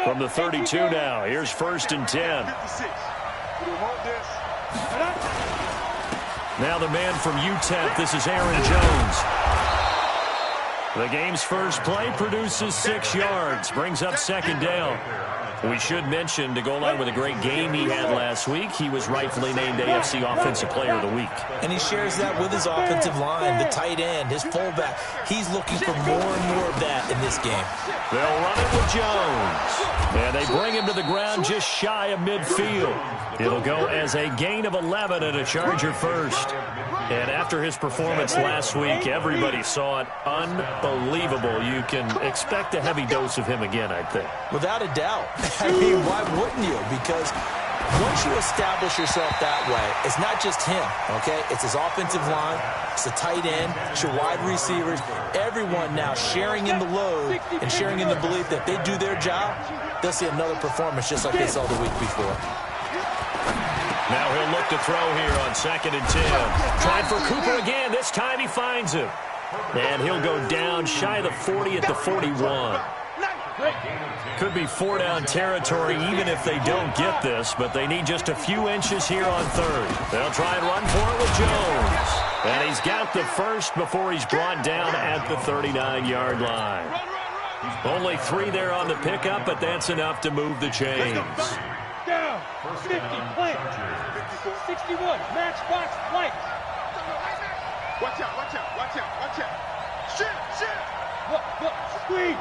From the 32 now, here's 1st and 10. Now the man from UTEP, this is Aaron Jones. The game's first play produces 6 yards, brings up 2nd down. We should mention, to go along with a great game he had last week, he was rightfully named AFC Offensive Player of the Week. And he shares that with his offensive line, the tight end, his fullback. He's looking for more and more of that in this game. They'll run it with Jones. And they bring him to the ground just shy of midfield. It'll go as a gain of 11 and a Charger first. And after his performance last week, everybody saw it. Unbelievable. You can expect a heavy dose of him again, I think. Without a doubt. I mean, why wouldn't you? Because once you establish yourself that way, it's not just him, okay? It's his offensive line, it's the tight end, it's your wide receivers, everyone now sharing in the load and sharing in the belief that if they do their job, they'll see another performance just like they saw the week before. Now he'll look to throw here on 2nd and 10. Trying for Cooper again. This time he finds him. And he'll go down shy of the 40 at the 41. Could be 4-down territory even if they don't get this, but they need just a few inches here on 3rd. They'll try and run for it with Jones. And he's got the first before he's brought down at the 39-yard line. Only 3 there on the pickup, but that's enough to move the chains. Down, 50, plant, 61, match box, light. Watch out, watch out, watch out, watch out. Shit. Look, squeeze.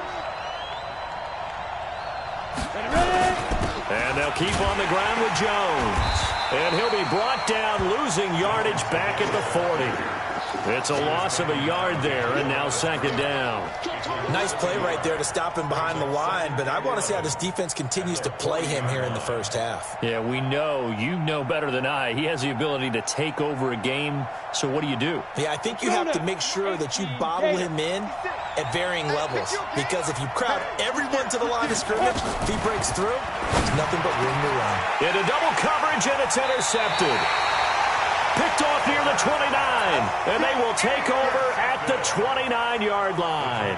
And they'll keep on the ground with Jones. And he'll be brought down, losing yardage back at the 40. It's a loss of a yard there, and now 2nd down. Nice play right there to stop him behind the line, but I want to see how this defense continues to play him here in the first half. Yeah, we know. You know better than I. He has the ability to take over a game, so what do? Yeah, I think you have to make sure that you bottle him in at varying levels, because if you crowd everyone to the line of scrimmage, if he breaks through, there's nothing but room to run. Into double coverage, and it's intercepted. Picked off near the 29, and they will take over at the 29-yard line.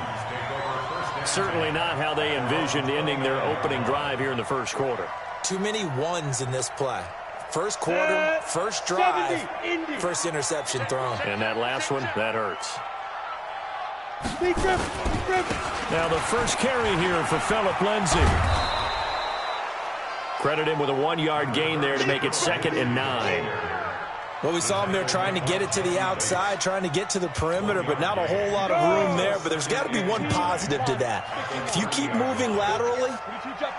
Certainly not how they envisioned ending their opening drive here in the first quarter. Too many ones in this play. First quarter, first drive, first interception thrown. And that last one, that hurts. Now the first carry here for Phillip Lindsay. Credit him with a 1-yard gain there to make it 2nd and 9. Well, we saw him there trying to get it to the outside, trying to get to the perimeter, but not a whole lot of room there. But there's got to be one positive to that. If you keep moving laterally,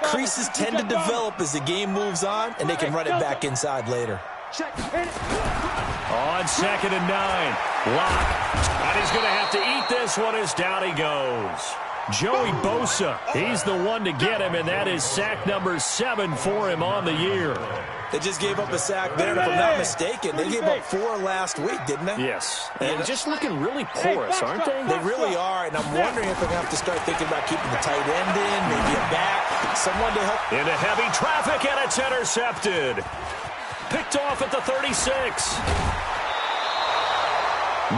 creases tend to develop as the game moves on, and they can run it back inside later. On 2nd and 9, Locke. And he's going to have to eat this one as down he goes. Joey Bosa, he's the one to get him, and that is sack number 7 for him on the year. They just gave up a sack there, and if I'm not mistaken, they gave up 4 last week, didn't they? Yes. And just looking really porous, aren't they? They really are, and I'm wondering if they're going to have to start thinking about keeping the tight end in, maybe a back, someone to help. Into heavy traffic, and it's intercepted. Picked off at the 36.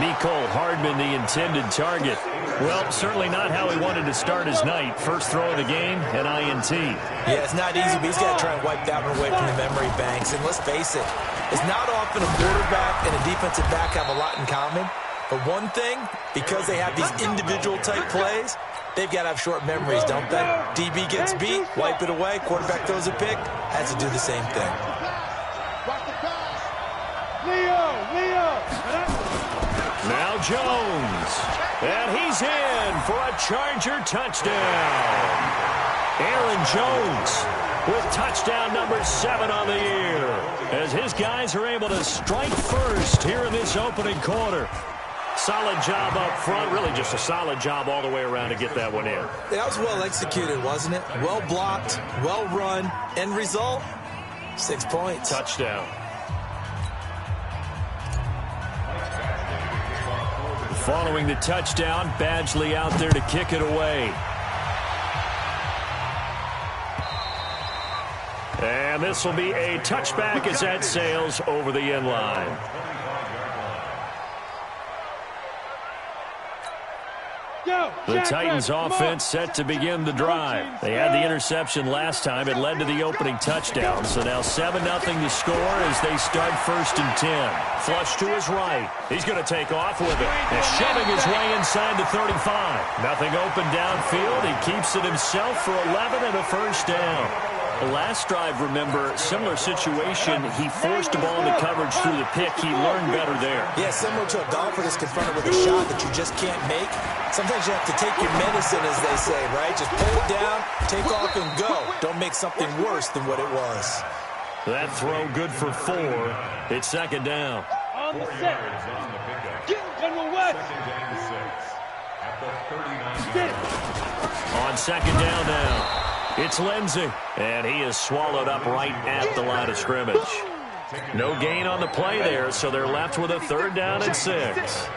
Mecole Hardman, the intended target. Well, certainly not how he wanted to start his night. First throw of the game, an INT. Yeah, it's not easy, but he's got to try and wipe that one away from the memory banks. And let's face it, it's not often a quarterback and a defensive back have a lot in common. But one thing, because they have these individual type plays, they've got to have short memories, don't they? DB gets beat, wipe it away, quarterback throws a pick, has to do the same thing. Now Jones, and he's in for a Charger touchdown. Aaron Jones with touchdown number 7 on the year, as his guys are able to strike first here in this opening quarter. Solid job up front, really just a solid job all the way around to get that one in. That was well executed, wasn't it? Well blocked, well run, end result, 6 points. Touchdown. Following the touchdown, Badgley out there to kick it away. And this will be a touchback as that sails over the end line. The Titans offense set to begin the drive. They had the interception last time. It led to the opening touchdown. So now 7-0 to score as they start 1st and 10. Flush to his right. He's going to take off with it. And shoving his way inside the 35. Nothing open downfield. He keeps it himself for 11 and a first down. The last drive, remember, similar situation. He forced the ball into coverage through the pick. He learned better there. Yeah, similar to a golfer that's confronted with a shot that you just can't make. Sometimes you have to take your medicine, as they say, right? Just pull it down, take off, and go. Don't make something worse than what it was. That throw good for 4. It's 2nd down. On the set. Get General West. On 2nd down now. It's Lindsey, and he is swallowed up right at the line of scrimmage. No gain on the play there, so they're left with a 3rd down and 6.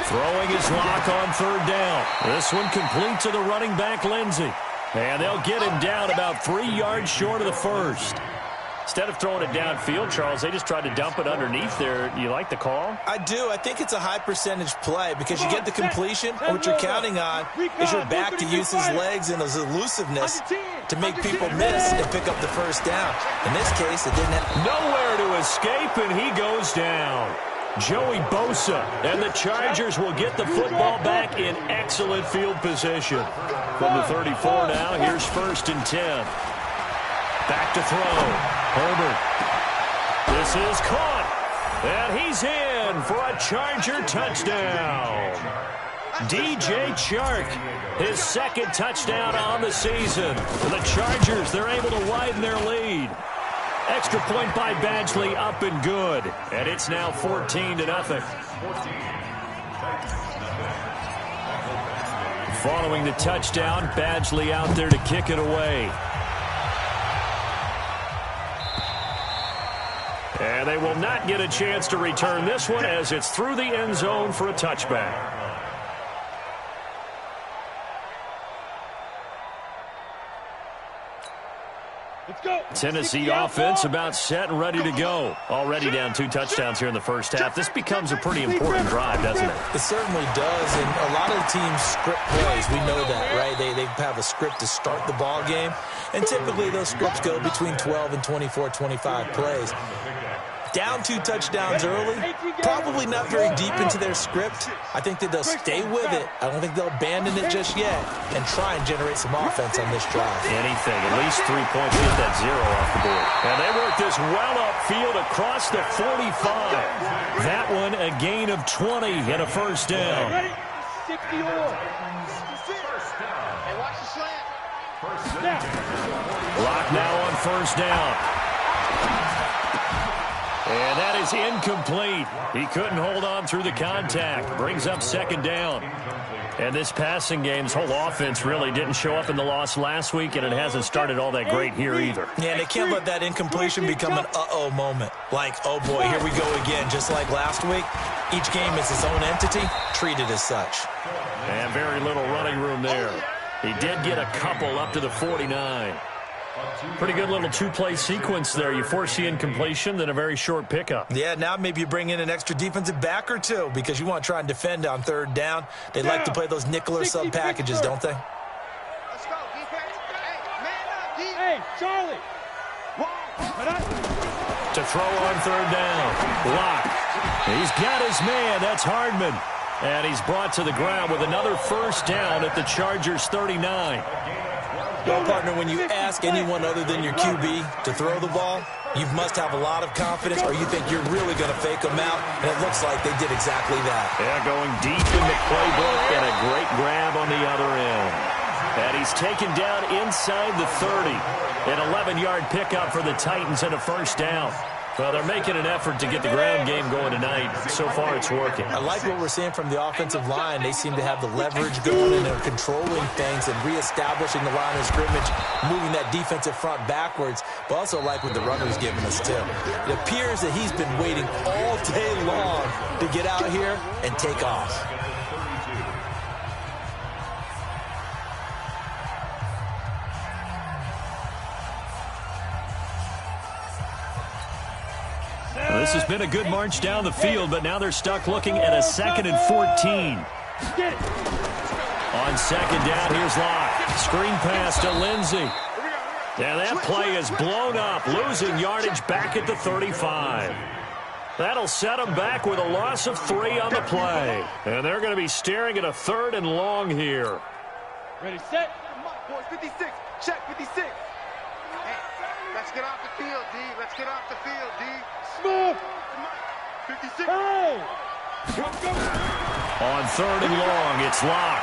Throwing his lock on 3rd down. This one complete to the running back, Lindsey. And they'll get him down about 3 yards short of the 1st. Instead of throwing it downfield, Charles, they just tried to dump it underneath there. You like the call? I do. I think it's a high percentage play because you get the completion. And what you're counting on is your back to use his legs and his elusiveness to make people miss and pick up the 1st down. In this case, it didn't have nowhere to escape, and he goes down. Joey Bosa, and the Chargers will get the football back in excellent field position. From the 34 now, here's 1st and 10. Back to throw. Herbert. This is caught. And he's in for a Charger touchdown. DJ Chark, his 2nd touchdown on the season. For the Chargers, they're able to widen their lead. Extra point by Badgley, up and good. And it's now 14-0. Following the touchdown, Badgley out there to kick it away. And they will not get a chance to return this one as it's through the end zone for a touchback. Tennessee offense about set and ready to go. Already down 2 touchdowns here in the first half. This becomes a pretty important drive, doesn't it? It certainly does, and a lot of teams script plays. We know that, right? They have a script to start the ball game, and typically those scripts go between 12 and 24, 25 plays. Down 2 touchdowns early, probably not very deep into their script. I think that they'll stay with it. I don't think they'll abandon it just yet and try and generate some offense on this drive. Anything, at least 3 points, get that 0 off the board. And they work this well upfield across the 45. That one a gain of 20 and a 1st down. Ready? 60 all. Hey, watch the slant. Lock now on 1st down. And that is incomplete. He couldn't hold on through the contact. Brings up 2nd down. And this passing game's whole offense really didn't show up in the loss last week, and it hasn't started all that great here either. Yeah, and they can't let that incompletion become an uh-oh moment. Like, oh boy, here we go again. Just like last week, each game is its own entity, treated as such. And very little running room there. He did get a couple up to the 49. Pretty good little 2-play sequence there. You force the incompletion, then a very short pickup. Yeah, now maybe you bring in an extra defensive back or 2 because you want to try and defend on 3rd down. They like to play those nickel or sub packages, don't they? Let's go, defense. Hey, man up, defense. Hey, Charlie. To throw on 3rd down. Lock. He's got his man. That's Hardman. And he's brought to the ground with another 1st down at the Chargers 39. Well, partner, when you ask anyone other than your QB to throw the ball, you must have a lot of confidence, or you think you're really going to fake them out, and it looks like they did exactly that. Yeah, going deep in the playbook, and a great grab on the other end. And he's taken down inside the 30. An 11-yard pickup for the Titans and a 1st down. Well, they're making an effort to get the ground game going tonight. So far, it's working. I like what we're seeing from the offensive line. They seem to have the leverage going, and they're controlling things and reestablishing the line of scrimmage, moving that defensive front backwards, but also like what the runner's giving us, too. It appears that he's been waiting all day long to get out here and take off. This has been a good march down the field, but now they're stuck looking at a 2nd and 14. On 2nd down, here's Locke. Screen pass to Lindsey. And that play is blown up, losing yardage back at the 35. That'll set them back with a loss of 3 on the play. And they're going to be staring at a 3rd and long here. Ready, set. Boys, 56. Check, 56. Hey, let's get off the field, D. Let's get off the field, D. Smooth. 56. Hey. On 3rd and long, it's Locke.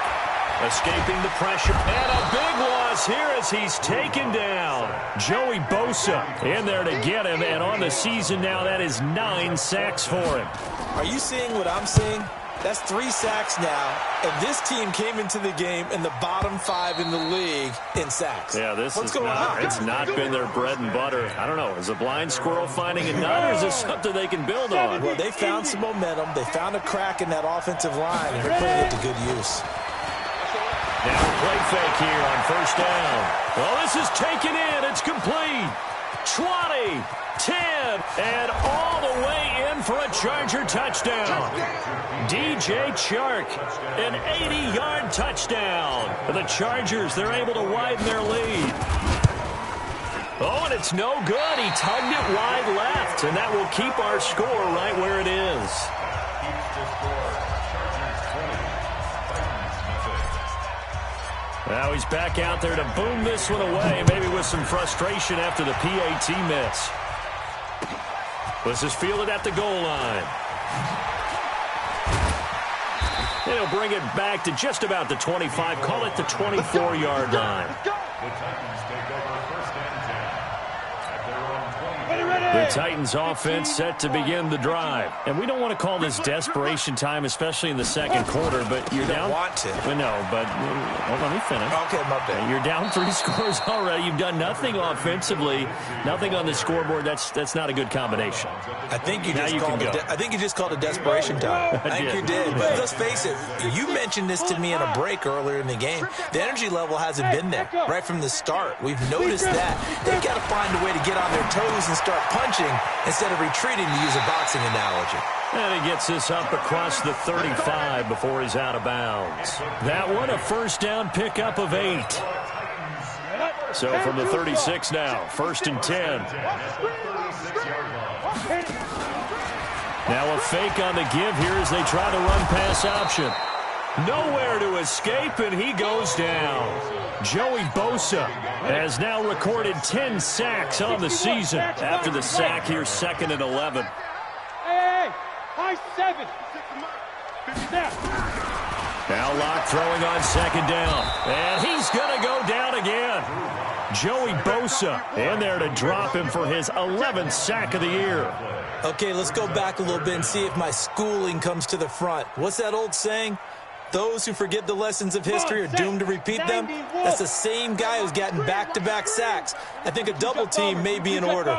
Escaping the pressure. And a big loss here as he's taken down. Joey Bosa in there to get him. And on the season now, that is 9 sacks for him. Are you seeing what I'm seeing? That's 3 sacks now. And this team came into the game in the bottom 5 in the league in sacks. Yeah, it's not been their bread and butter. I don't know. Is a blind squirrel finding a nut, or is this something they can build on? Well, they found some momentum. They found a crack in that offensive line, and they're putting it to good use. Now a play fake here on 1st down. Well, this is taken in. It's complete. 20, 10, and all the way in for a Charger touchdown. DJ Chark, an 80-yard touchdown. The Chargers, they're able to widen their lead. Oh, and it's no good. He tugged it wide left, and that will keep our score right where it is. Now he's back out there to boom this one away, maybe with some frustration after the PAT miss. This is fielded at the goal line. And he'll bring it back to just about the 25, call it the 24-yard line. The Titans offense set to begin the drive. And we don't want to call this desperation time, especially in the 2nd quarter, but you're down. Want to. Well, no, but well, let me finish. Okay, my bad. You're down 3 scores already. You've done nothing offensively, nothing on the scoreboard. That's not a good combination. I think you just called it desperation time. I think you did. But let's face it, you mentioned this to me in a break earlier in the game. The energy level hasn't been there right from the start. We've noticed that. They've got to find a way to get on their toes and start punching instead of retreating, to use a boxing analogy. And he gets this up across the 35 before he's out of bounds. That one, a 1st down pickup of 8. So from the 36 now, 1st and 10. Now a fake on the give here as they try to run pass option. Nowhere to escape, and he goes down. Joey Bosa has now recorded 10 sacks on the season. After the sack here, 2nd and 11. Hey, high 7. Now Locke throwing on 2nd down. And he's going to go down again. Joey Bosa in there to drop him for his 11th sack of the year. Okay, let's go back a little bit and see if my schooling comes to the front. What's that old saying? Those who forget the lessons of history are doomed to repeat them. That's the same guy who's gotten back-to-back sacks. I think a double team may be in order.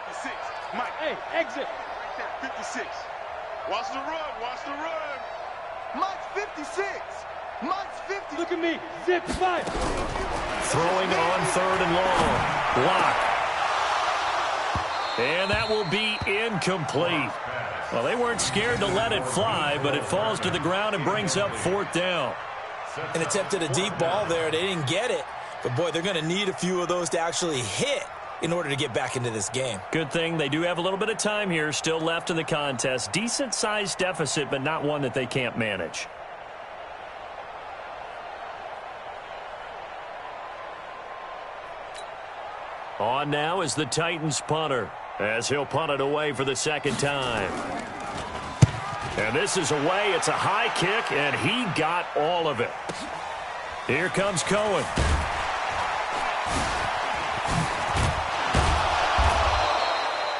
56. Mike, hey, exit. 56. Watch the run. Watch the run. Mike's 56. Mike's 50. Look at me. Zip 5. Throwing on 3rd and long. Locke. And that will be incomplete. Well, they weren't scared to let it fly, but it falls to the ground and brings up 4th down. And attempted a deep ball there. They didn't get it. But, boy, they're going to need a few of those to actually hit in order to get back into this game. Good thing they do have a little bit of time here still left in the contest. Decent-sized deficit, but not one that they can't manage. On now is the Titans punter, as he'll punt it away for the 2nd time. And this is away. It's a high kick, and he got all of it. Here comes Cohen.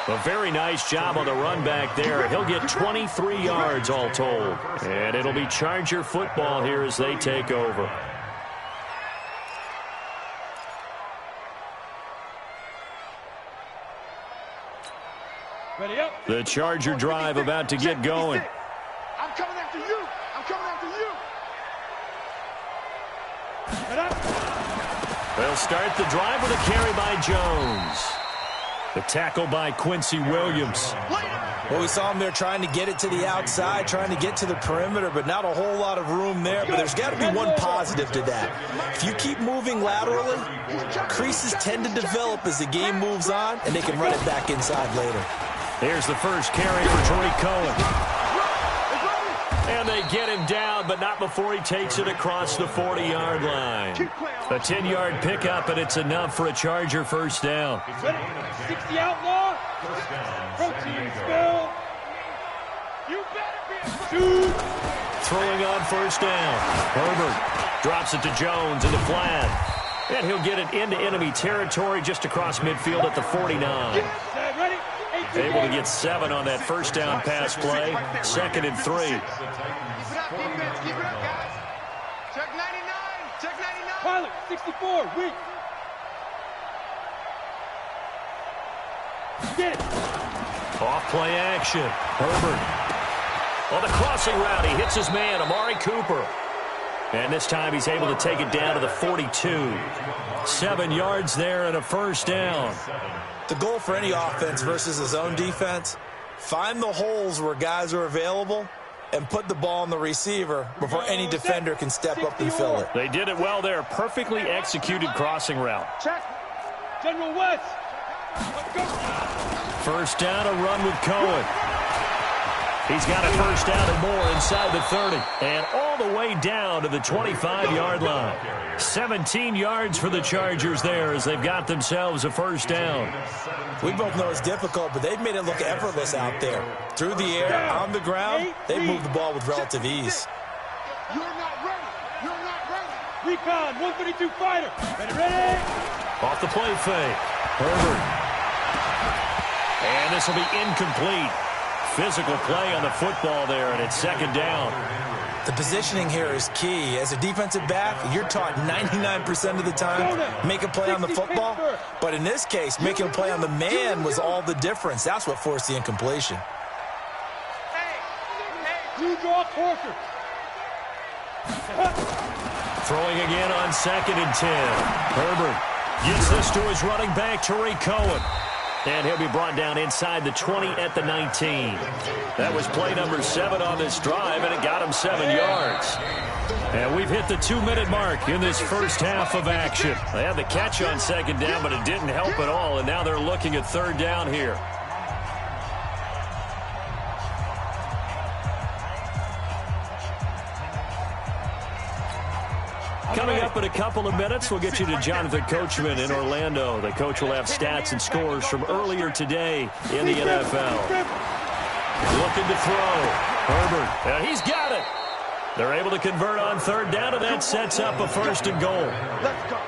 A very nice job on the run back there. He'll get 23 yards all told. And it'll be Charger football here as they take over. Ready up. The Charger drive about to get going. I'm coming after you. I'm coming after you. Head up. They'll start the drive with a carry by Jones. The tackle by Quincy Williams. Well, we saw him there trying to get it to the outside, trying to get to the perimeter, but not a whole lot of room there. But there's got to be one positive to that. If you keep moving laterally, creases tend to develop as the game moves on, and they can run it back inside later. Here's the first carry for Tariq Cohen. And they get him down, but not before he takes it across the 40-yard line. A 10-yard pickup, and it's enough for a Charger first down. 60 outlaw. Protein spill. You better be Throwing on first down. Herbert drops it to Jones in the flat. And he'll get it into enemy territory just across midfield at the 49. Able to get 7 on that first down pass play. 2nd and 3. Keep it up, defense. Keep it up, guys. Check 99. Check 99. Pilot, 64. Weak. Get it. Off play action. Herbert. On the crossing route, he hits his man, Amari Cooper. And this time he's able to take it down to the 42. 7 yards there and a first down. The goal for any offense versus his own defense, find the holes where guys are available and put the ball on the receiver before any defender can step up and fill it. They did it well there. Perfectly executed crossing route. Check. General West. Let's go. First down, a run with Cohen. He's got a first down and more inside the 30. And all the way down to the 25-yard line. 17 yards for the Chargers there as they've got themselves a first down. We both know it's difficult, but they've made it look effortless out there. Through the air, on the ground, they've moved the ball with relative ease. You're not ready. You're not ready. Recon, 132 fighter. Ready? Off the play fake. Herbert. And this will be incomplete. Physical play on the football there, and it's 2nd down. The positioning here is key. As a defensive back, you're taught 99% of the time, make a play on the football. But in this case, making a play on the man was all the difference. That's what forced the incompletion. You draw closer. Throwing again on 2nd and 10. Herbert gets this to his running back, Tariq Cohen. And he'll be brought down inside the 20 at the 19. That was play number 7 on this drive, and it got him 7 yards. And we've hit the 2-minute mark in this first half of action. They had the catch on 2nd down, but it didn't help at all, and now they're looking at 3rd down here. Coming up in a couple of minutes, we'll get you to Jonathan Coachman in Orlando. The coach will have stats and scores from earlier today in the NFL. Looking to throw. Herbert, and he's got it. They're able to convert on 3rd down, and that sets up a 1st and goal. Let's go.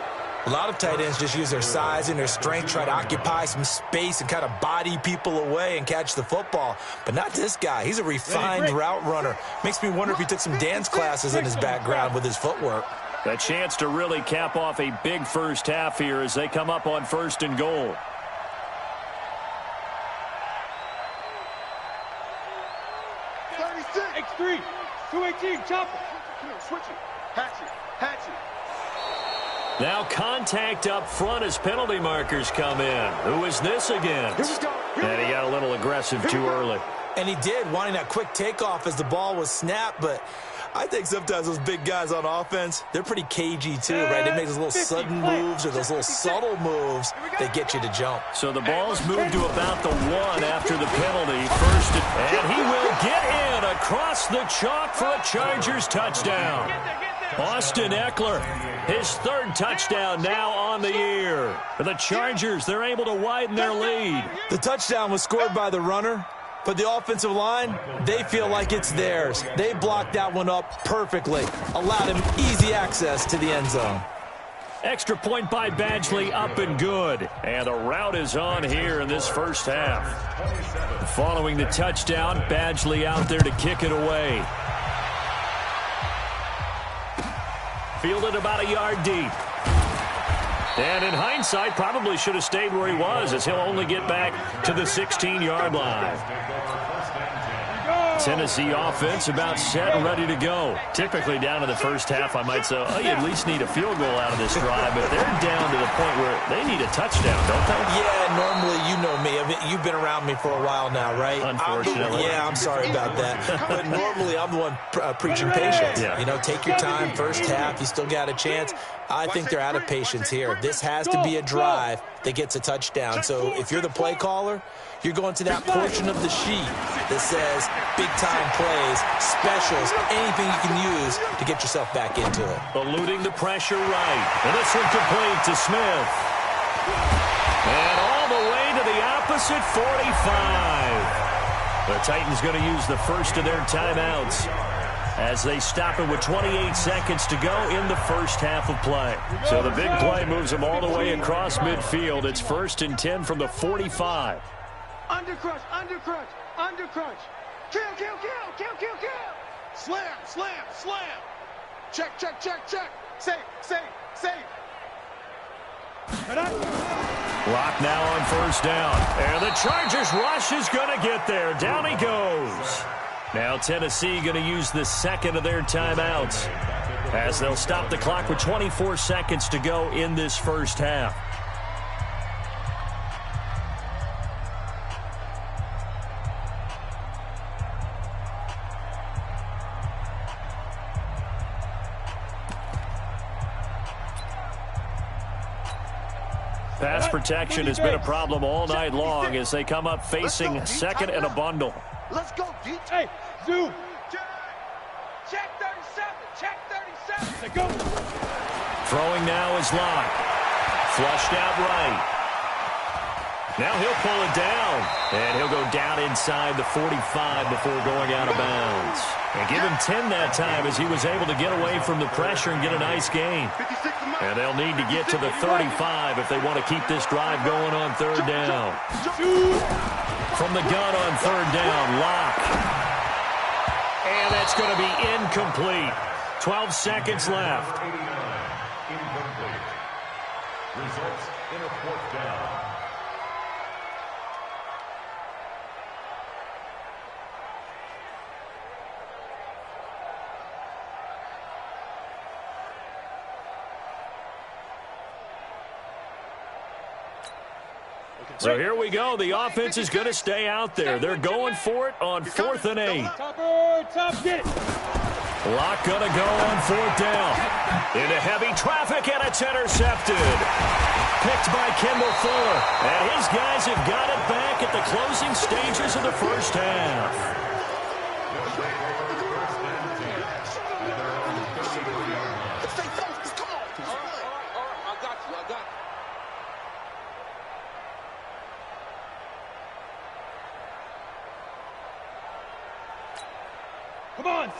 A lot of tight ends just use their size and their strength, try to occupy some space and kind of body people away and catch the football. But not this guy. He's a refined route runner. Makes me wonder if he took some dance classes in his background with his footwork. A chance to really cap off a big first half here as they come up on 1st and goal. X3, 218, chopper. Switch it. Hatch it. Now contact up front as penalty markers come in. Who is this against? And he got a little aggressive too early. And he did, wanting that quick takeoff as the ball was snapped, but I think sometimes those big guys on offense, they're pretty cagey too, right? They make those little sudden moves or those little subtle moves that get you to jump. So the ball's moved to about the 1 after the penalty. First, and he will get in across the chalk for a Chargers touchdown. Austin Eckler, his 3rd touchdown now on the year. For the Chargers, they're able to widen their lead. The touchdown was scored by the runner. But the offensive line, they feel like it's theirs. They blocked that one up perfectly, allowed him easy access to the end zone. Extra point by Badgley, up and good. And the route is on here in this first half. Following the touchdown, Badgley out there to kick it away. Fielded about a yard deep. And in hindsight, probably should have stayed where he was as he'll only get back to the 16-yard line. Tennessee offense about set and ready to go. Typically down in the first half, I might say, oh, you at least need a field goal out of this drive, but they're down to the point where they need a touchdown, don't they? Yeah, normally, you know me. I mean, you've been around me for a while now, right? Unfortunately. I'm sorry about that. But normally, I'm the one preaching patience. Yeah. You know, take your time. First half, you still got a chance. I think they're out of patience here. This has to be a drive that gets a touchdown. So if you're the play caller, you're going to that portion of the sheet that says big-time plays, specials, anything you can use to get yourself back into it. Eluding the pressure right. And this one complete to Smith. And all the way to the opposite 45. The Titans going to use the first of their timeouts as they stop it with 28 seconds to go in the first half of play. So the big play moves them all the way across midfield. It's 1st and 10 from the 45. Undercrunch, undercrunch, undercrunch. Kill, kill, kill, kill, kill, kill. Slam, slam, slam. Check, check, check, check. Safe, safe, safe. Lock now on first down. And the Chargers rush is going to get there. Down he goes. Now Tennessee going to use the second of their timeouts as they'll stop the clock with 24 seconds to go in this first half. Pass protection has been a problem all night long as they come up facing second and a bundle. Let's go, D. Hey, zoom. Check 37. Check 37. Let's go. Throwing now is Locke. Flushed out right. Now he'll pull it down. And he'll go down inside the 45 before going out of bounds. And give him 10 that time as he was able to get away from the pressure and get a nice gain. And they'll need to get to the 35 if they want to keep this drive going on third down. From the gun on third down, Locke. And that's going to be incomplete. 12 seconds left. Incomplete. Results in a 4th down. So here we go. The offense is going to stay out there. They're going for it on 4th and 8. Top, get it. Locke going to go on 4th down. Into heavy traffic, and it's intercepted. Picked by Kendall Fuller. And his guys have got it back at the closing stages of the first half.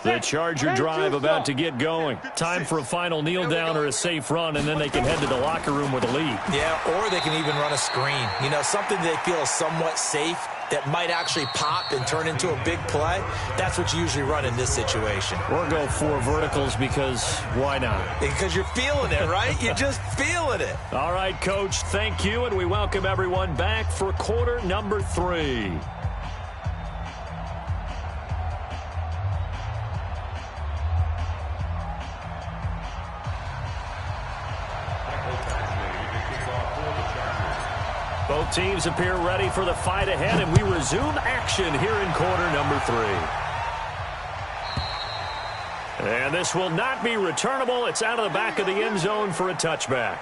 The Charger drive about to get going. Time for a final kneel down or a safe run, and then they can head to the locker room with a lead. Yeah, or they can even run a screen. You know, something they feel is somewhat safe that might actually pop and turn into a big play. That's what you usually run in this situation. Or go 4 verticals because why not? Because you're feeling it, right? You're just feeling it. All right, Coach, thank you, and we welcome everyone back for quarter number 3. Both teams appear ready for the fight ahead, and we resume action here in quarter number 3. And this will not be returnable. It's out of the back of the end zone for a touchback.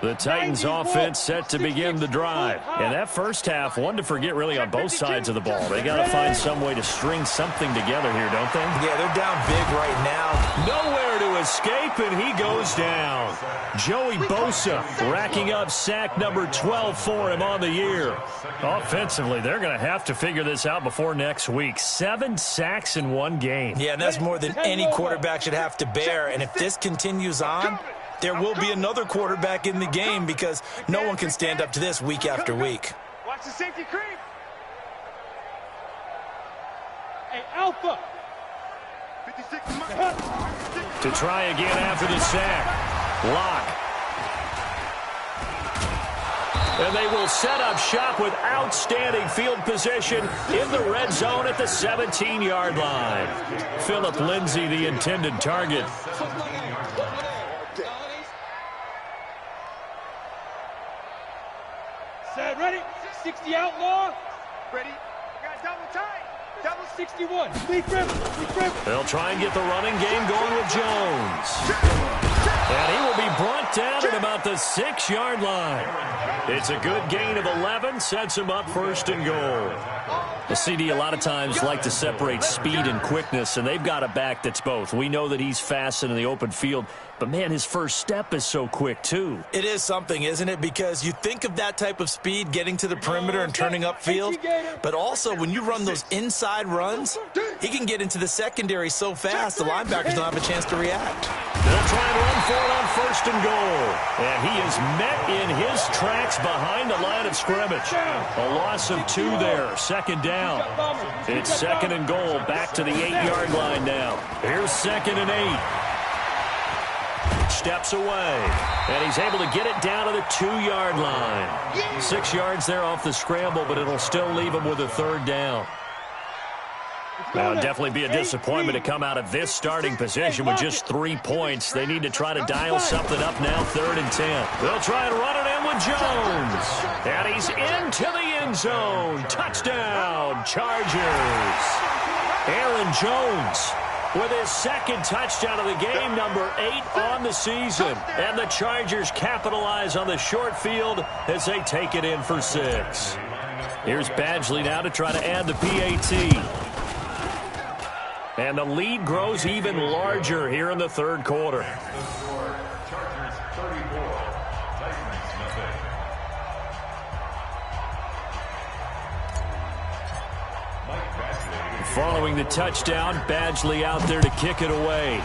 The Titans offense set to begin the drive. And that first half, one to forget really on both sides of the ball. They got to find some way to string something together here, don't they? Yeah, they're down big right now. Nowhere to escape, and he goes down. Joey Bosa racking up sack number 12 for him on the year. Offensively, they're going to have to figure this out before next week. 7 sacks in one game. Yeah, and that's more than any quarterback should have to bear. And if this continues on, there will be another quarterback in the game because no one can stand up to this week after week. Watch the safety creep. Hey, Alpha. 56 to try again after the sack. Locke. And they will set up shop with outstanding field position in the red zone at the 17-yard line. Philip Lindsay, the intended target. Set, ready? 60 outlaw. Ready? Got double tight. Double 61. Lead grip. They'll try and get the running game going with Jones. And he will be brought down at about the 6-yard line. It's a good gain of 11, sets him up first and goal. The CD a lot of times like to separate speed and quickness, and they've got a back that's both. We know that he's fast in the open field, but, man, his first step is so quick, too. It is something, isn't it? Because you think of that type of speed getting to the perimeter and turning upfield, but also when you run those inside runs, he can get into the secondary so fast the linebackers don't have a chance to react. They'll try and run for it on first and goal. And he is met in his tracks behind the line of scrimmage. A loss of 2 there, second down. It's second and goal, back to the 8-yard line now. Here's second and 8. Steps away, and he's able to get it down to the 2-yard line. 6 yards there off the scramble, but it'll still leave him with a third down. Now, it'll definitely be a disappointment to come out of this starting position with just 3 points. They need to try to dial something up now, 3rd and 10. They'll try and run it in with Jones. And he's into the end zone. Touchdown, Chargers. Aaron Jones with his second touchdown of the game, number 8 on the season. And the Chargers capitalize on the short field as they take it in for 6. Here's Badgley now to try to add the PAT. And the lead grows even larger here in the third quarter. Chargers 34, Titans nothing. Mike Badgley. Following the touchdown, Badgley out there to kick it away.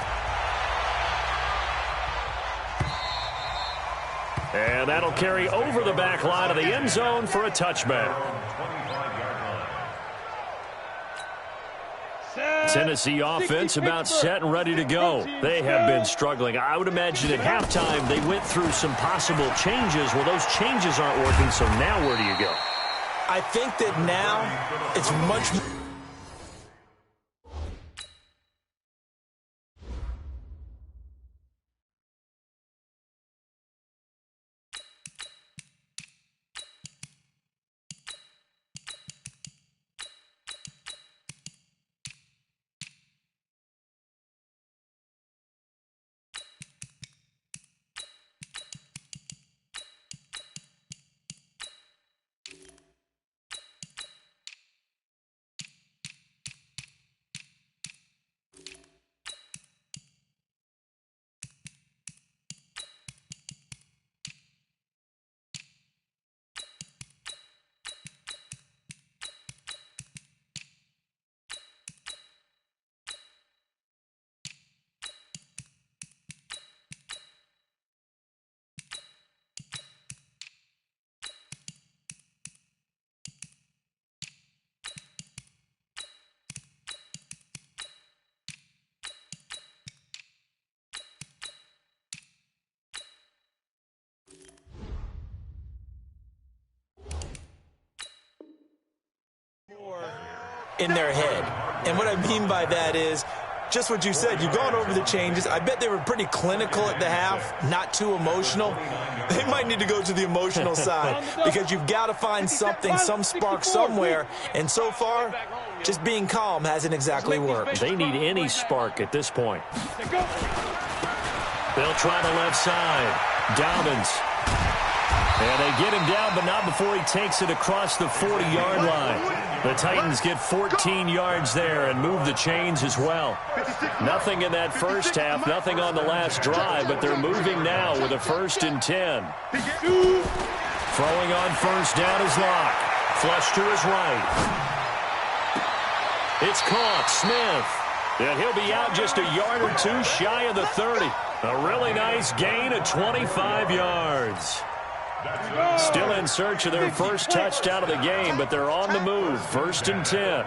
And that'll carry over the back line of the end zone for a touchback. Tennessee offense about set and ready to go. They have been struggling. I would imagine at halftime they went through some possible changes. Well, those changes aren't working, so now where do you go? I think that now it's much more. In their head. And what I mean by that is just what you said. You've gone over the changes. I bet they were pretty clinical at the half, not too emotional. They might need to go to the emotional side because you've got to find something, some spark somewhere. And so far, just being calm hasn't exactly worked. They need any spark at this point. They'll try the left side. Dobbins. And they get him down, but not before he takes it across the 40-yard line. The Titans get 14 yards there and move the chains as well. Nothing in that first half, nothing on the last drive, but they're moving now with a 1st and 10. Throwing on first down is Locke. Flush to his right. It's caught. Smith. And he'll be out just a yard or 2 shy of the 30. A really nice gain of 25 yards. Still in search of their first touchdown of the game, but they're on the move. 1st and 10.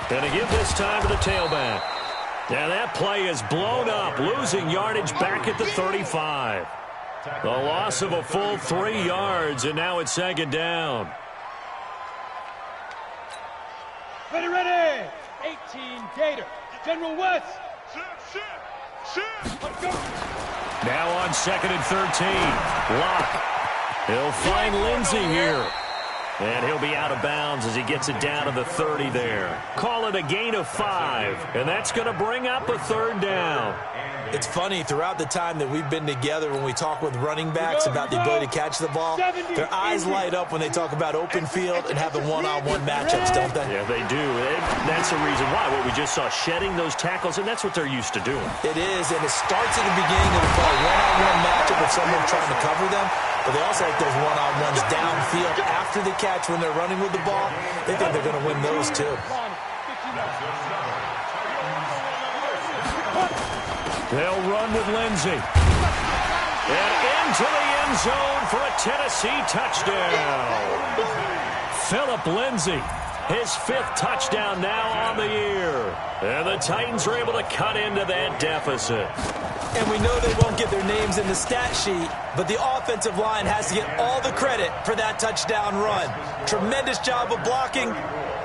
And to give this time to the tailback. And that play is blown up, losing yardage back at the 35. The loss of a full 3 yards, and now it's second down. Ready. 18 Gator. General West. Let's go. Now on 2nd and 13. Locke. He'll find Lindsey here. And he'll be out of bounds as he gets it down to the 30 there. Call it a gain of 5. And that's going to bring up a 3rd down. It's funny, throughout the time that we've been together, when we talk with running backs about the ability to catch the ball, their eyes light up when they talk about open field and having one-on-one matchups, don't they? Yeah, they do. That's the reason why. What we just saw, shedding those tackles, and that's what they're used to doing. It is, and it starts at the beginning of the play. One-on-one matchup with someone trying to cover them, but they also like those one-on-ones downfield after the catch when they're running with the ball. They think they're going to win those, too. They'll run with Lindsey. And into the end zone for a Tennessee touchdown. Philip Lindsey, his 5th touchdown now on the year. And the Titans are able to cut into that deficit. And we know they won't get their names in the stat sheet, but the offensive line has to get all the credit for that touchdown run. Tremendous job of blocking,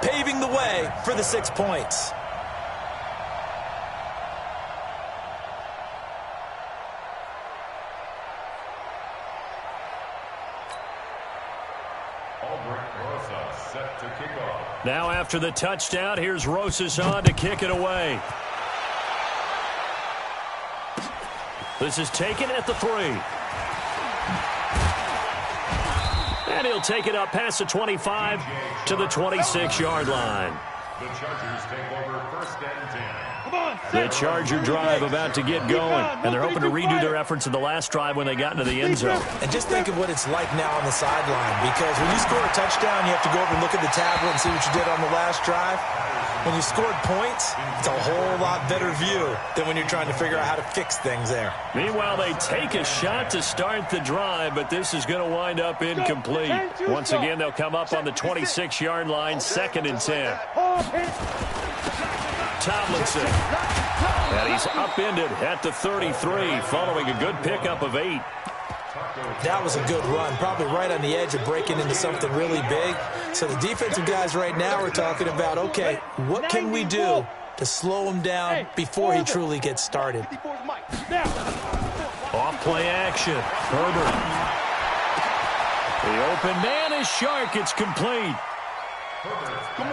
paving the way for the 6 points. Now after the touchdown, here's Rosas on to kick it away. This is taken at the 3. And he'll take it up past the 25 to the 26-yard line. The Chargers take over 1st and 10. The Charger drive about to get going, and they're hoping to redo their efforts in the last drive when they got into the end zone. And just think of what it's like now on the sideline, because when you score a touchdown, you have to go over and look at the tablet and see what you did on the last drive. When you scored points, it's a whole lot better view than when you're trying to figure out how to fix things there. Meanwhile, they take a shot to start the drive, but this is going to wind up incomplete. Once again, they'll come up on the 26-yard line, 2nd and 10. Tomlinson. And he's upended at the 33, following a good pickup of 8. That was a good run, probably right on the edge of breaking into something really big. So the defensive guys right now are talking about, okay, what can we do to slow him down before he truly gets started? Off play action. Herbert. The open man is Shark. It's complete.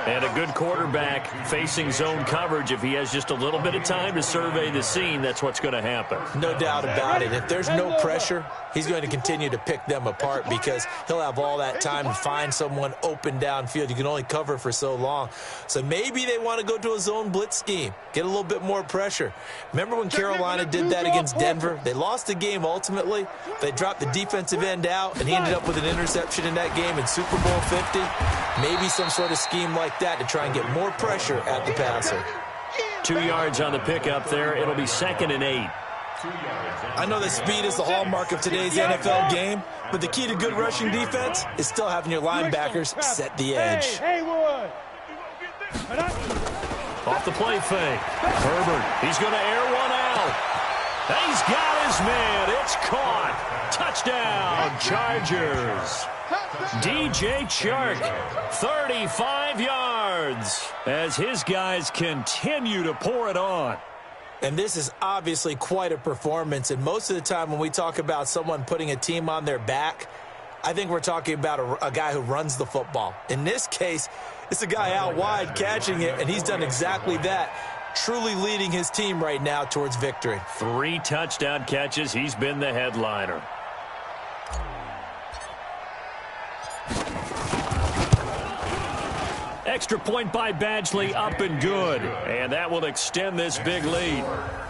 And a good quarterback facing zone coverage. If he has just a little bit of time to survey the scene, that's what's going to happen. No doubt about it. If there's no pressure, he's going to continue to pick them apart because he'll have all that time to find someone open downfield. You can only cover for so long. So maybe they want to go to a zone blitz scheme, get a little bit more pressure. Remember when Carolina did that against Denver? They lost the game ultimately. They dropped the defensive end out, and he ended up with an interception in that game in Super Bowl 50. Maybe some sort of scheme like that to try and get more pressure at the passer. 2 yards on the pickup there. It'll be 2nd and 8. I know that speed is the hallmark of today's NFL game, but the key to good rushing defense is still having your linebackers set the edge. Haywood. Off the play fake. Herbert, he's going to air one out. He's got his man. It's caught. Touchdown, Chargers. DJ Chark, 35 yards, as his guys continue to pour it on. And this is obviously quite a performance, and most of the time when we talk about someone putting a team on their back, I think we're talking about a guy who runs the football. In this case, it's a guy out wide catching it, and he's done exactly that, truly leading his team right now towards victory. 3 touchdown catches. He's been the headliner. Extra point by Badgley, up and good. And that will extend this big lead.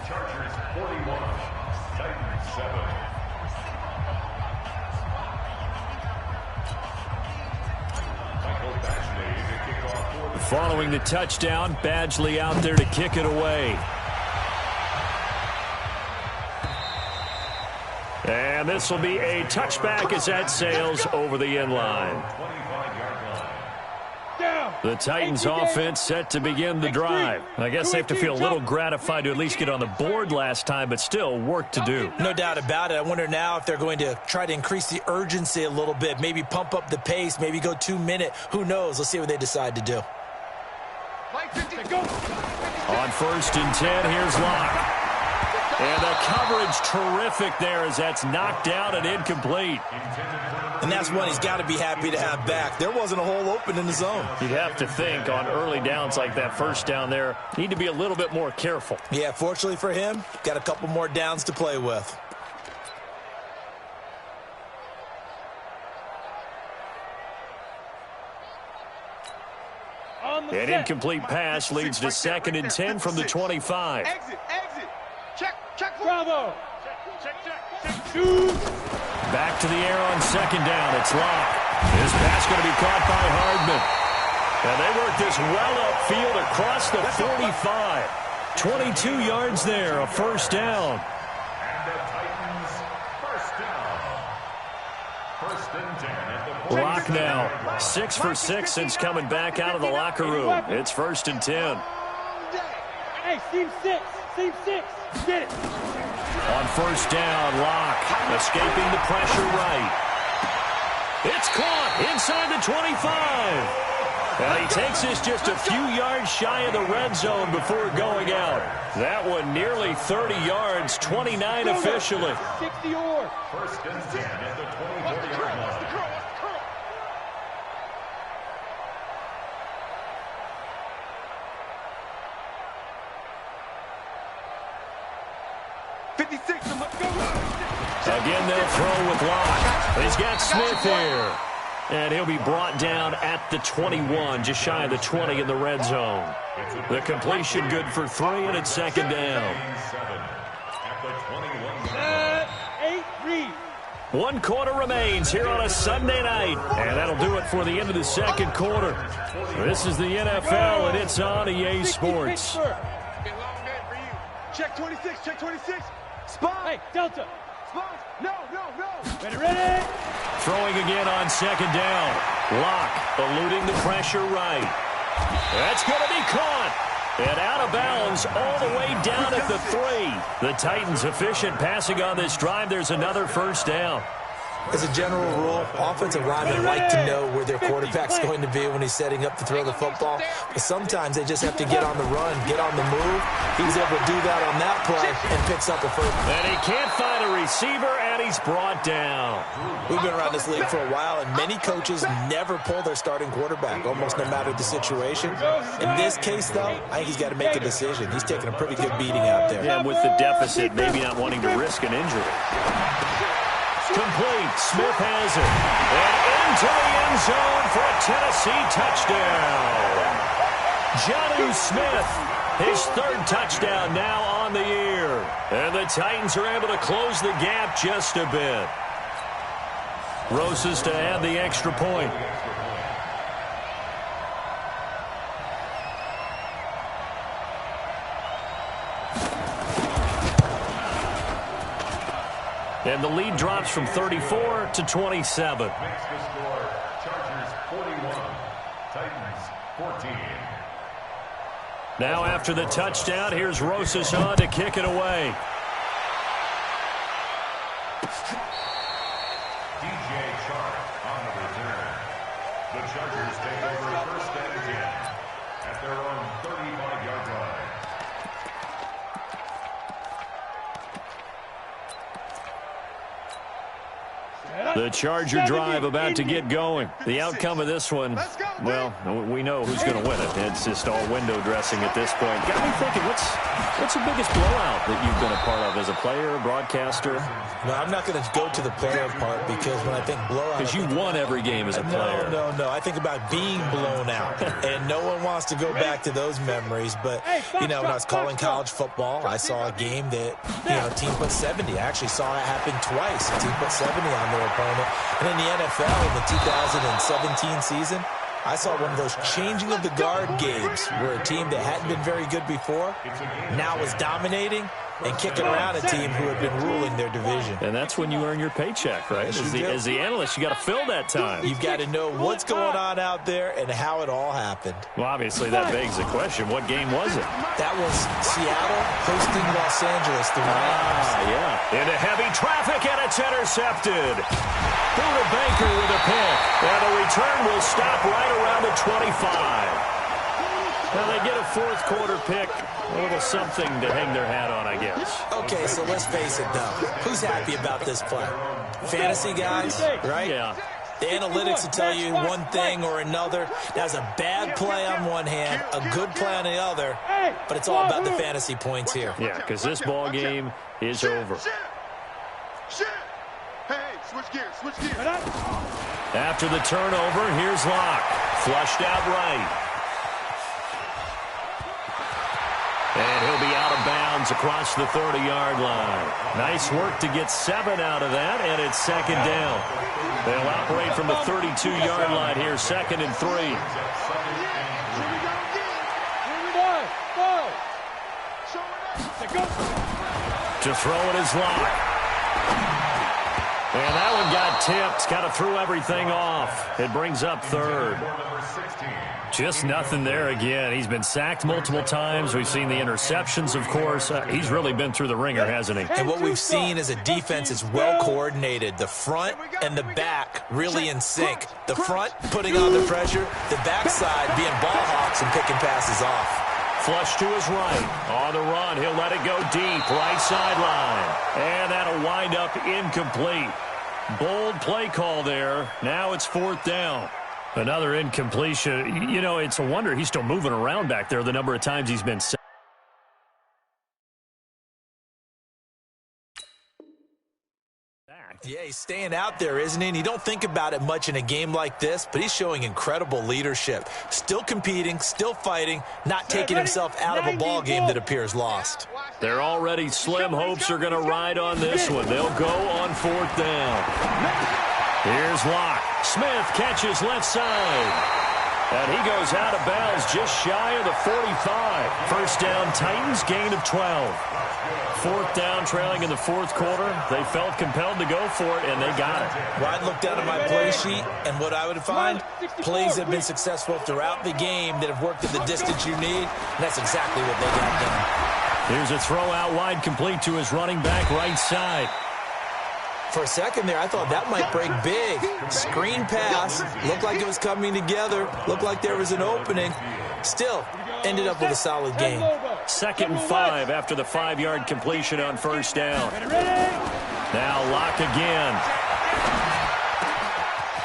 Chargers 41, Titans 7. Michael Badgley to kick off for the Following the touchdown, Badgley out there to kick it away. And this will be a touchback as that sails over the end line. 25-yard line. The Titans offense set to begin the drive. I guess they have to feel a little gratified to at least get on the board last time, but still work to do. No doubt about it. I wonder now if they're going to try to increase the urgency a little bit, maybe pump up the pace, maybe go 2 minute. Who knows? Let's see what they decide to do. On 1st and 10, here's Locke. And the coverage terrific there as that's knocked out and incomplete. And that's one he's got to be happy to have back. There wasn't a hole open in the zone. You'd have to think on early downs like that first down there, need to be a little bit more careful. Yeah, fortunately for him, got a couple more downs to play with. An incomplete pass leads to 2nd and 10 from the 25. Exit. Check. Bravo. Check. Shoot. Back to the air on 2nd down. It's Locke. This pass going to be caught by Hardman. And they work this well upfield across the 45. 22 yards there, a 1st down. And the Titans, 1st down. 1st and 10 at the Locke now, 6 for 6 since coming back out of the locker room. It's 1st and 10. Hey, seam 6. Get it. On 1st down, Locke escaping the pressure right. It's caught inside the 25. And he takes this just a few yards shy of the red zone before going out. That one nearly 30 yards, 29 officially. 60 or. 1st and 10 at the 24-yard line. 56. Again, they'll throw with Locke. He's got Smith here. And he'll be brought down at the 21, just shy of the 20 in the red zone. The completion good for 3, and it's 2nd down. 8-3. 1 quarter remains here on a Sunday night. And that'll do it for the end of the 2nd quarter. This is the NFL, and it's on EA Sports. Check 26. Spot. Hey, Delta. Spot. No. Ready. Throwing again on 2nd down. Locke eluding the pressure right. That's going to be caught. And out of bounds all the way down at the 3. The Titans efficient passing on this drive. There's another 1st down. As a general rule, offensive linemen like to know where their quarterback's going to be when he's setting up to throw the football. But sometimes they just have to get on the run, get on the move. He was able to do that on that play and picks up a 1st. And he can't find a receiver, and he's brought down. We've been around this league for a while, and many coaches never pull their starting quarterback, almost no matter the situation. In this case, though, I think he's got to make a decision. He's taking a pretty good beating out there. Yeah, with the deficit, maybe not wanting to risk an injury. Complete. Smith has it. And into the end zone for a Tennessee touchdown. Jonnu Smith, his 3rd touchdown now on the year. And the Titans are able to close the gap just a bit. Rosas to add the extra point. And the lead drops from 34 to 27. Makes the score Chargers 41, Titans 14. Now after the touchdown, here's Rosas on to kick it away. DJ Chark on the return. The Chargers take over 1st and 10 at their own 35-yard line. The Charger drive about to get going. The outcome of this one, well, we know who's going to win it. It's just all window dressing at this point. Got me thinking, what's the biggest blowout that you've been a part of as a player, broadcaster? No, I'm not going to go to the player part because when I think blowout... Because you won every game as a player. No. I think about being blown out. And no one wants to go back to those memories. But, you know, when I was calling college football, I saw a game that, you know, a team put 70. I actually saw it happen twice. A team put 70 on their opponent. And in the NFL, in the 2017 season, I saw one of those changing of the guard games where a team that hadn't been very good before now was dominating. and kicking around a team who had been ruling their division. And that's when you earn your paycheck, right? As the analyst, you got to fill that time. You've got to know what's going on out there and how it all happened. Well, obviously, that begs the question, what game was it? That was Seattle hosting Los Angeles. The Rams. Yeah. Into heavy traffic, and it's intercepted. Buda Baker with a pick. And the return will stop right around the 25. Now, they get a fourth quarter pick. A little something to hang their hat on, I guess. Okay, so let's face it, though. Who's happy about this play? Fantasy guys, right? Yeah. The analytics will tell you one thing or another. That's a bad play on one hand, a good play on the other, but it's all about the fantasy points here. Yeah, because this ball game is over. After the turnover, here's Locke. Flushed out right. And he'll be out of bounds across the 30-yard line. Nice work to get 7 out of that, and it's second down. They'll operate from the 32-yard line here, 2nd and 3. To throw it is Locke. And that one got tipped. Kind of threw everything off. It brings up 3rd. Just nothing there again. He's been sacked multiple times. We've seen the interceptions, of course. He's really been through the ringer, hasn't he? And what we've seen is a defense is well coordinated. The front and the back really in sync. The front putting on the pressure. The backside being ball hawks and picking passes off. Flush to his right. On the run, he'll let it go deep. Right sideline. And that'll wind up incomplete. Bold play call there. Now it's 4th down. Another incompletion. You know, it's a wonder he's still moving around back there the number of times he's been sacked. Yeah, he's staying out there, isn't he? And you don't think about it much in a game like this, but he's showing incredible leadership. Still competing, still fighting, not taking himself out of a ball game that appears lost. They're already slim hopes are going to ride on this one. They'll go on 4th down. Here's Locke. Smith catches left side. And he goes out of bounds just shy of the 45. First down, Titans, gain of 12. 4th down, trailing in the 4th quarter. They felt compelled to go for it, and they got it. Well, I'd look down at my play sheet, and what I would find, plays have been successful throughout the game that have worked at the distance you need, and that's exactly what they got done. Here's a throw out wide, complete to his running back right side. For a second there, I thought that might break big. Screen pass. Looked like it was coming together. Looked like there was an opening. Still, ended up with a solid game. 2nd and 5 after the 5-yard completion on 1st down. Now Locke again.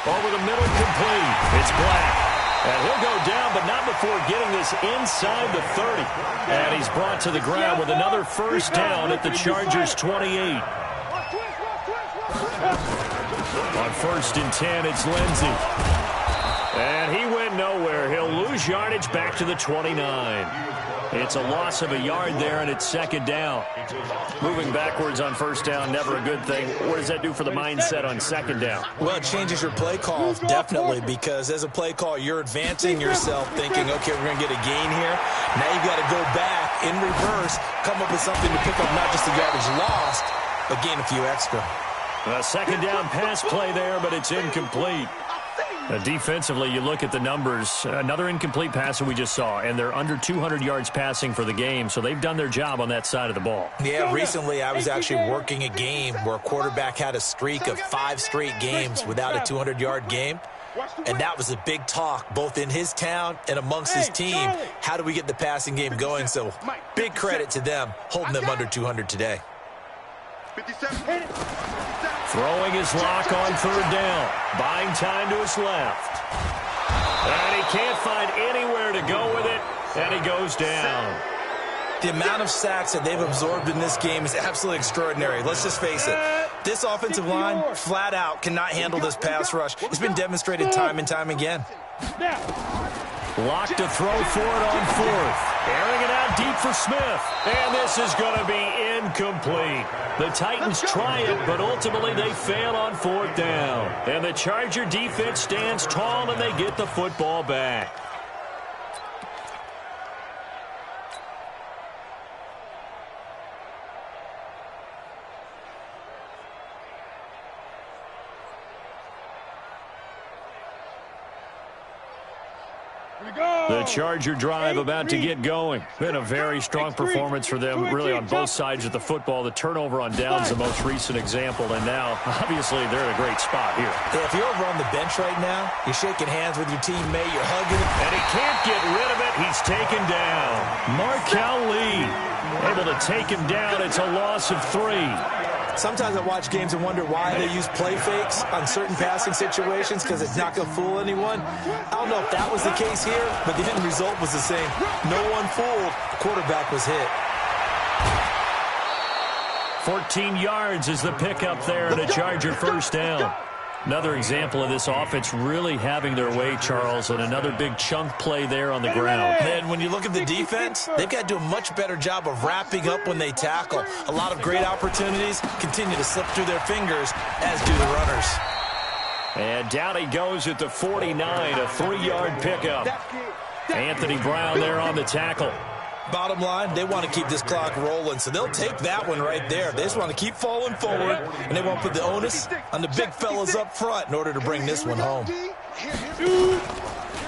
Over the middle, complete. It's Black. And he'll go down, but not before getting this inside the 30. And he's brought to the ground with another first down at the Chargers' 28. On 1st and 10, it's Lindsey. And he went nowhere. He'll lose yardage back to the 29. It's a loss of a yard there, and it's 2nd down. Moving backwards on 1st down, never a good thing. What does that do for the mindset on 2nd down? Well, it changes your play call, definitely, because as a play call, you're advancing yourself, thinking, okay, we're going to get a gain here. Now you've got to go back in reverse, come up with something to pick up not just the yardage lost, but gain a few extra. A 2nd down pass play there, but it's incomplete. Defensively, you look at the numbers. Another incomplete pass that we just saw, and they're under 200 yards passing for the game, so they've done their job on that side of the ball. Yeah, recently I was actually working a game where a quarterback had a streak of 5 straight games without a 200-yard game, and that was a big talk, both in his town and amongst his team. How do we get the passing game going? So big credit to them, holding them under 200 today. Throwing his Locke on 3rd down. Buying time to his left. And he can't find anywhere to go with it, and he goes down. The amount of sacks that they've absorbed in this game is absolutely extraordinary. Let's just face it. This offensive line, flat out, cannot handle this pass rush. It's been demonstrated time and time again. Locke to throw for it on 4th. Airing it out deep for Smith. And this is going to be incomplete. The Titans try it, but ultimately they fail on 4th down. And the Charger defense stands tall, and they get the football back. The Charger drive about to get going. Been a very strong performance for them, really, on both sides of the football. The turnover on downs, the most recent example, and now, obviously, they're in a great spot here. Yeah, if you're over on the bench right now, you're shaking hands with your teammate, you're hugging him. And he can't get rid of it. He's taken down. Markel Lee able to take him down. It's a loss of 3. Sometimes I watch games and wonder why they use play fakes on certain passing situations, because it's not going to fool anyone. I don't know if that was the case here, but the end result was the same. No one fooled. The quarterback was hit. 14 yards is the pickup there, and a Charger first down. Another example of this offense really having their way, Charles, and another big chunk play there on the ground. Then when you look at the defense, they've got to do a much better job of wrapping up when they tackle. A lot of great opportunities continue to slip through their fingers, as do the runners. And down he goes at the 49, a 3-yard pickup. Anthony Brown there on the tackle. Bottom line, they want to keep this clock rolling, so they'll take that one right there. They just want to keep falling forward, and they want to put the onus on the big fellas up front in order to bring this one home.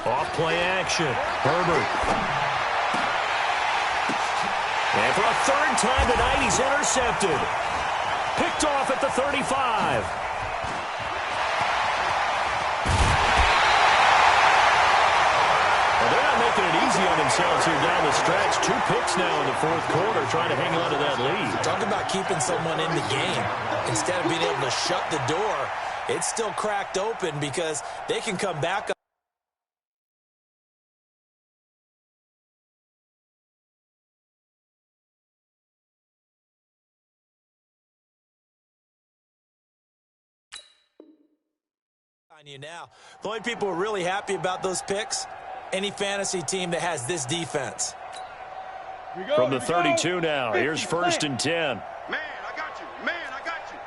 Off play action. Herbert. And for a third time tonight, he's intercepted. Picked off at the 35. Making it easy on themselves here down the stretch. 2 picks now in the fourth quarter, trying to hang on to that lead. Talk about keeping someone in the game. Instead of being able to shut the door, it's still cracked open because they can come back. On you now. The only people who are really happy about those picks, any fantasy team that has this defense. From the 32 now, here's 1st and 10. Man, I got you. Man, I got you.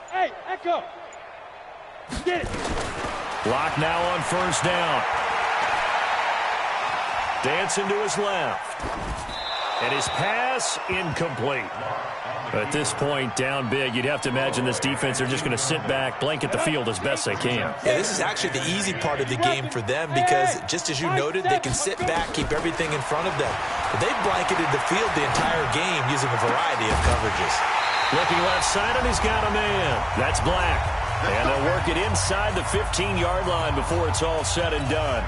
Hey, Echo. Get it. Clock now on 1st down. Dancing to his left. And his pass incomplete. At this point, down big, you'd have to imagine this defense, they're just going to sit back, blanket the field as best they can. Yeah, this is actually the easy part of the game for them because, just as you noted, they can sit back, keep everything in front of them. But they've blanketed the field the entire game using a variety of coverages. Looking left side, and he's got a man. That's Black. And they'll work it inside the 15-yard line before it's all said and done.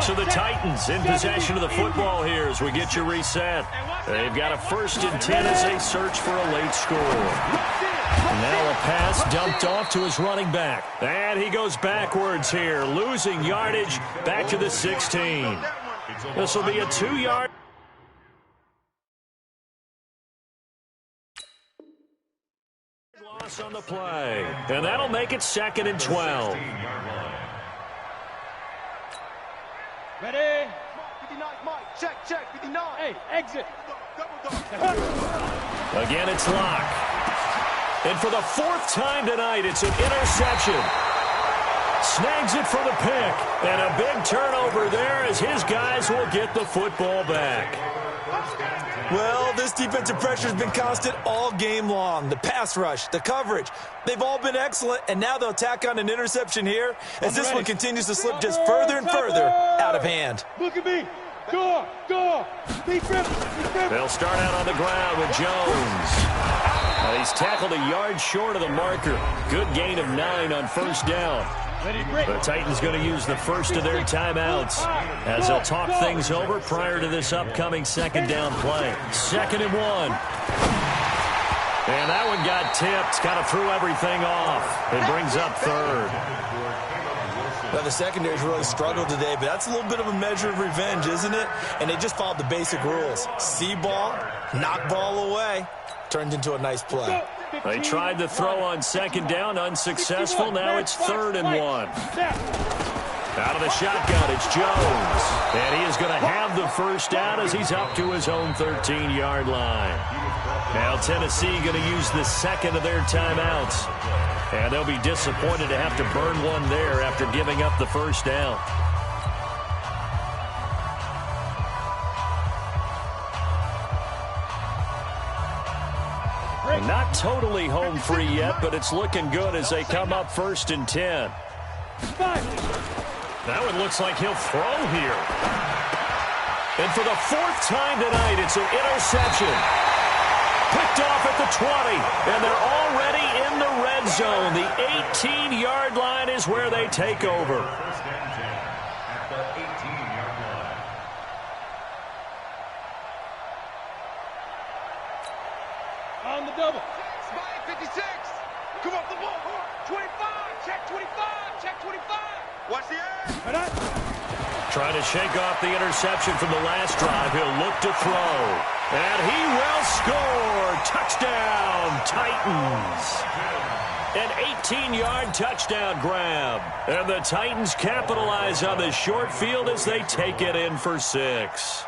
So the Titans in possession of the football here as we get you reset. They've got a 1st and 10 as they search for a late score. Now a pass dumped off to his running back. And he goes backwards here, losing yardage back to the 16. This will be a 2-yard. Loss on the play. And that'll make it 2nd and 12. Ready? 59, Mike. Check, 59. Hey, exit. Again, it's Locke. And for the 4th time tonight, it's an interception. Snags it for the pick. And a big turnover there as his guys will get the football back. Well, this defensive pressure has been constant all game long. The pass rush, the coverage, they've all been excellent, and now they'll tack on an interception here as this one continues to slip just further and further out of hand. Look at me. Go. They'll start out on the ground with Jones. He's tackled a yard short of the marker. Good gain of 9 on 1st down. The Titans going to use the first of their timeouts as they'll talk things over prior to this upcoming 2nd down play. 2nd and 1. And that one got tipped. Kind of threw everything off. It brings up 3rd. Well, the secondary's really struggled today, but that's a little bit of a measure of revenge, isn't it? And they just followed the basic rules. See ball, knock ball away. Turned into a nice play. They tried to throw on 2nd down, unsuccessful. Now it's 3rd and 1. Out of the shotgun, it's Jones. And he is going to have the first down as he's up to his own 13-yard line. Now Tennessee going to use the 2nd of their timeouts. And they'll be disappointed to have to burn one there after giving up the first down. Not totally home free yet, but it's looking good as they come up 1st and 10. Now it looks like he'll throw here. And for the 4th time tonight, it's an interception. Picked off at the 20, and they're already in the red zone. The 18-yard line is where they take over. First and 10 at the 18-yard line. On the double. Spy 56. Come off the ball. 25. Check 25. Check 25. Watch the edge. Trying to shake off the interception from the last drive. He'll look to throw. And he will score. Touchdown, Titans. An 18-yard touchdown grab. And the Titans capitalize on the short field as they take it in for 6.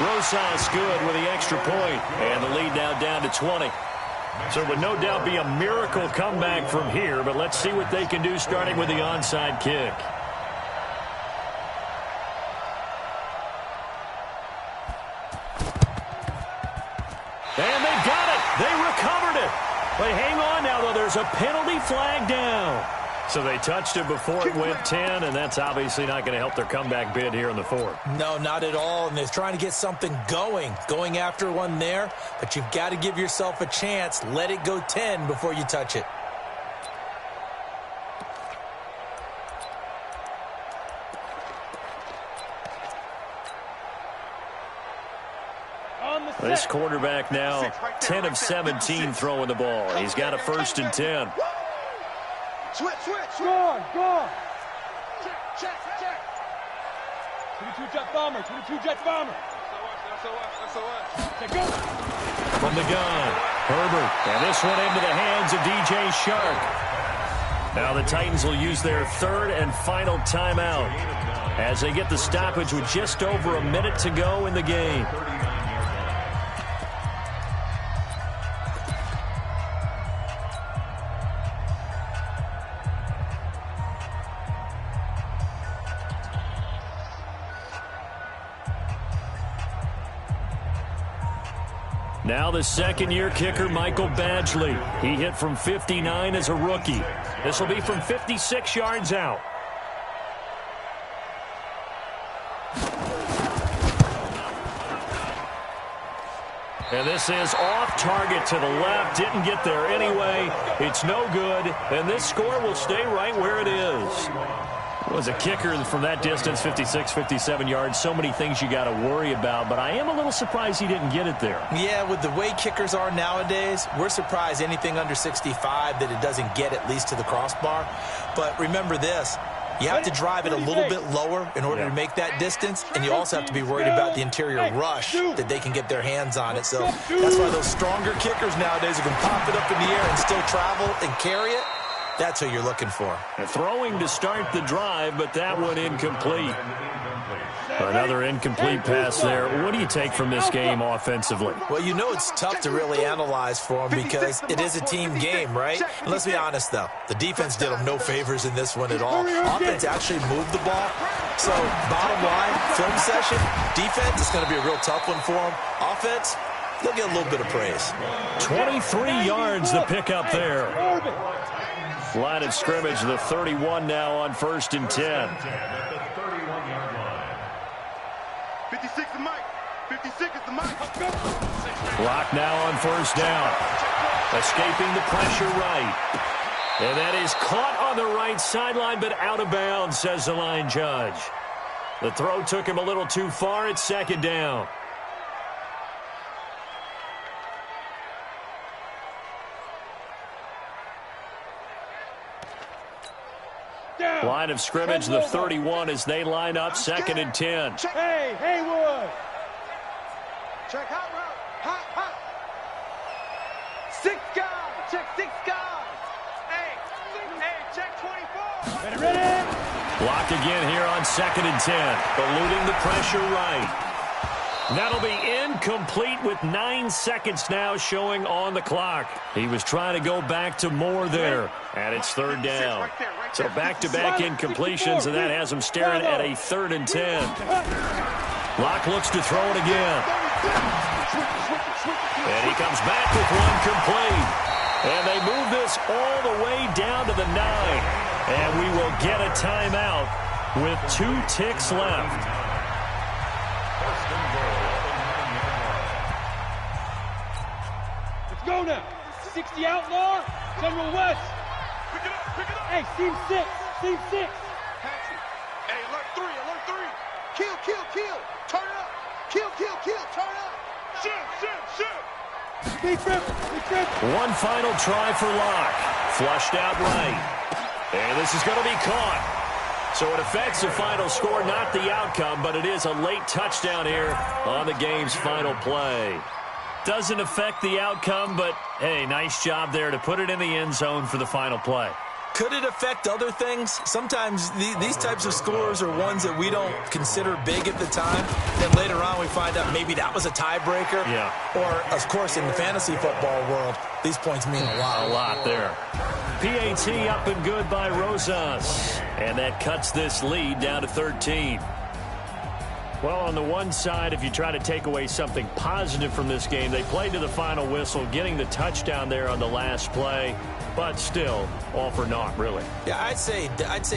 Rosas good with the extra point. And the lead now down to 20. So it would no doubt be a miracle comeback from here, but let's see what they can do starting with the onside kick. And they got it. They recovered it. But hang on now, though. There's a penalty flag down. So they touched it before it went 10, and that's obviously not going to help their comeback bid here in the 4th. No, not at all. And they're trying to get something going after one there. But you've got to give yourself a chance. Let it go 10 before you touch it. This quarterback now 10 of 17 throwing the ball. He's got a 1st and 10. Switch. Gone. Check. 22 jet bomber. Take go. From the gun, Herbert. And this one into the hands of DJ Shark. Now the Titans will use their 3rd and final timeout as they get the stoppage with just over a minute to go in the game. Now the second-year kicker, Michael Badgley. He hit from 59 as a rookie. This will be from 56 yards out. And this is off target to the left. Didn't get there anyway. It's no good. And this score will stay right where it is. Was a kicker from that distance, 56, 57 yards. So many things you got to worry about, but I am a little surprised he didn't get it there. Yeah, with the way kickers are nowadays, we're surprised anything under 65 that it doesn't get at least to the crossbar. But remember this, you have to drive it a little bit lower in order to make that distance, and you also have to be worried about the interior rush that they can get their hands on it. So that's why those stronger kickers nowadays who can pop it up in the air and still travel and carry it, that's what you're looking for. And throwing to start the drive, but that one incomplete. Another incomplete pass there. What do you take from this game offensively? Well, you know it's tough to really analyze for them because it is a team game, right? And let's be honest, though. The defense did them no favors in this one at all. Offense actually moved the ball. So, bottom line, film session, defense is going to be a real tough one for them. Offense, they'll get a little bit of praise. 23 yards the pickup there. Line of scrimmage, the 31 now on 1st and 10. 56 is Mike. 56 is the Mike. Clock now on 1st down. Escaping the pressure right. And that is caught on the right sideline, but out of bounds, says the line judge. The throw took him a little too far. It's 2nd down. Line of scrimmage, the 31 as they line up 2nd and 10. Hey, Haywood. Check hot route. Hot. 6 guys. Check 6 guys. Hey, check 24. Ready. Block again here on 2nd and 10. Eluding the pressure right. That'll be incomplete with 9 seconds now showing on the clock. He was trying to go back to more there, and it's 3rd down. So back-to-back incompletions, and that has him staring at a 3rd and 10. Locke looks to throw it again. And he comes back with one complete. And they move this all the way down to the 9. And we will get a timeout with 2 ticks left. Let's go now. 60 outlaw, General West. Pick it up. Hey, seam 6, seam 6. Hey, alert 3, alert 3. Kill. Turn up. Kill, turn up. Shoot. Be triple. One final try for Locke. Flushed out right. And this is going to be caught. So it affects the final score, not the outcome, but it is a late touchdown here on the game's final play. Doesn't affect the outcome, but, hey, nice job there to put it in the end zone for the final play. Could it affect other things? Sometimes these types of scores are ones that we don't consider big at the time. Then later on we find out maybe that was a tiebreaker. Yeah. Or, of course, in the fantasy football world, these points mean a lot. A lot there. PAT up and good by Rosas. And that cuts this lead down to 13. Well, on the one side, if you try to take away something positive from this game, they played to the final whistle, getting the touchdown there on the last play. But still, all for naught, really. Yeah, I'd say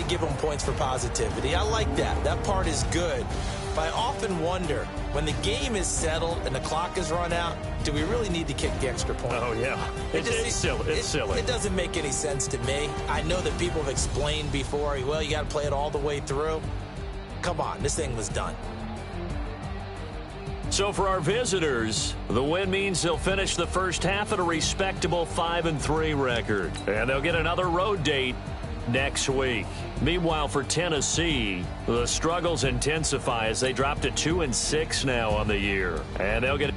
give them points for positivity. I like that. That part is good. But I often wonder, when the game is settled and the clock is run out, do we really need to kick the extra point? Oh, yeah. It's silly. It's silly. It doesn't make any sense to me. I know that people have explained before, well, you got to play it all the way through. Come on, this thing was done. So for our visitors, the win means they'll finish the first half at a respectable 5-3 record. And they'll get another road date next week. Meanwhile, for Tennessee, the struggles intensify as they drop to 2-6 now on the year. And they'll get